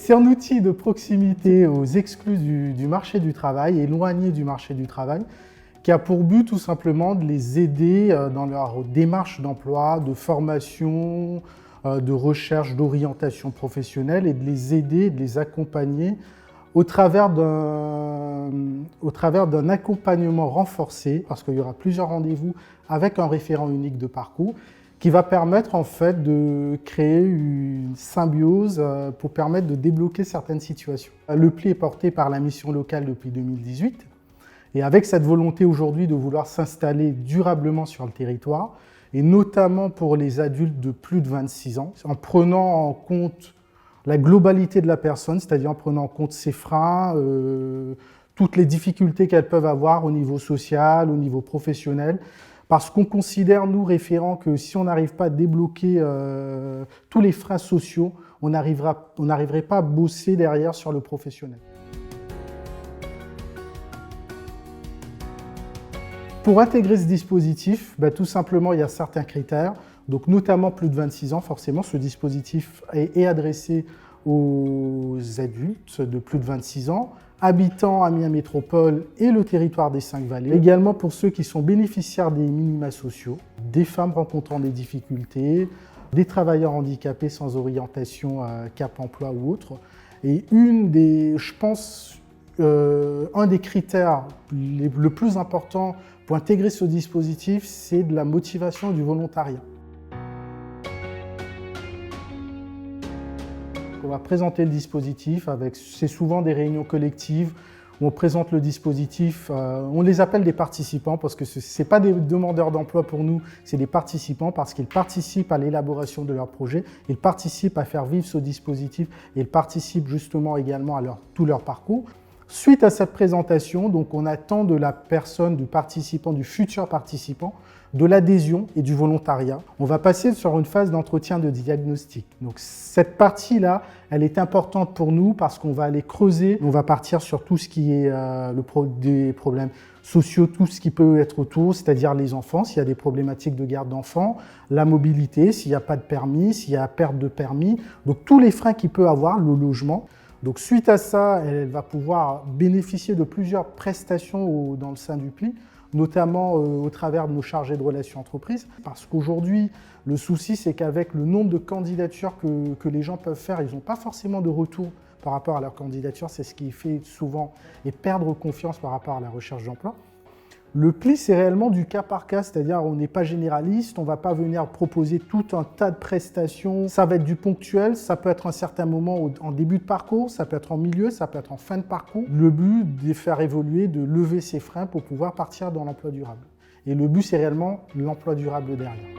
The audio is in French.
C'est un outil de proximité aux exclus du marché du travail, éloignés du marché du travail, qui a pour but tout simplement de les aider dans leur démarche d'emploi, de formation, de recherche, d'orientation professionnelle et de les aider, de les accompagner au travers d'un accompagnement renforcé, parce qu'il y aura plusieurs rendez-vous avec un référent unique de parcours, qui va permettre en fait de créer une symbiose pour permettre de débloquer certaines situations. Le PLI est porté par la mission locale depuis 2018 et avec cette volonté aujourd'hui de vouloir s'installer durablement sur le territoire et notamment pour les adultes de plus de 26 ans, en prenant en compte la globalité de la personne, c'est-à-dire en prenant en compte ses freins, toutes les difficultés qu'elles peuvent avoir au niveau social, au niveau professionnel, parce qu'on considère, nous, référents, que si on n'arrive pas à débloquer tous les freins sociaux, on n'arriverait pas à bosser derrière sur le professionnel. Pour intégrer ce dispositif, tout simplement, il y a certains critères, donc notamment plus de 26 ans, forcément, ce dispositif est adressé aux adultes de plus de 26 ans, habitant Amiens Métropole et le territoire des 5 vallées. Également pour ceux qui sont bénéficiaires des minima sociaux, des femmes rencontrant des difficultés, des travailleurs handicapés sans orientation Cap Emploi ou autre. Et un des critères le plus important pour intégrer ce dispositif, c'est de la motivation et du volontariat. On va présenter le dispositif, c'est souvent des réunions collectives où on présente le dispositif, on les appelle des participants parce que ce n'est pas des demandeurs d'emploi pour nous, c'est des participants parce qu'ils participent à l'élaboration de leur projet, ils participent à faire vivre ce dispositif et ils participent justement également à tout leur parcours. Suite à cette présentation, donc on attend de la personne, du participant, du futur participant, de l'adhésion et du volontariat. On va passer sur une phase d'entretien de diagnostic. Donc cette partie-là, elle est importante pour nous parce qu'on va aller creuser. On va partir sur tout ce qui est des problèmes sociaux, tout ce qui peut être autour, c'est-à-dire les enfants, s'il y a des problématiques de garde d'enfants, la mobilité, s'il n'y a pas de permis, s'il y a perte de permis, donc tous les freins qu'il peut avoir, le logement. Donc suite à ça, elle va pouvoir bénéficier de plusieurs prestations dans le sein du PLI, notamment au travers de nos chargés de relations entreprises. Parce qu'aujourd'hui, le souci, c'est qu'avec le nombre de candidatures que les gens peuvent faire, ils n'ont pas forcément de retour par rapport à leur candidature. C'est ce qui fait souvent et perdre confiance par rapport à la recherche d'emploi. Le PLI, c'est réellement du cas par cas, c'est-à-dire on n'est pas généraliste, on ne va pas venir proposer tout un tas de prestations. Ça va être du ponctuel, ça peut être un certain moment en début de parcours, ça peut être en milieu, ça peut être en fin de parcours. Le but, de faire évoluer, de lever ses freins pour pouvoir partir dans l'emploi durable. Et le but, c'est réellement l'emploi durable derrière.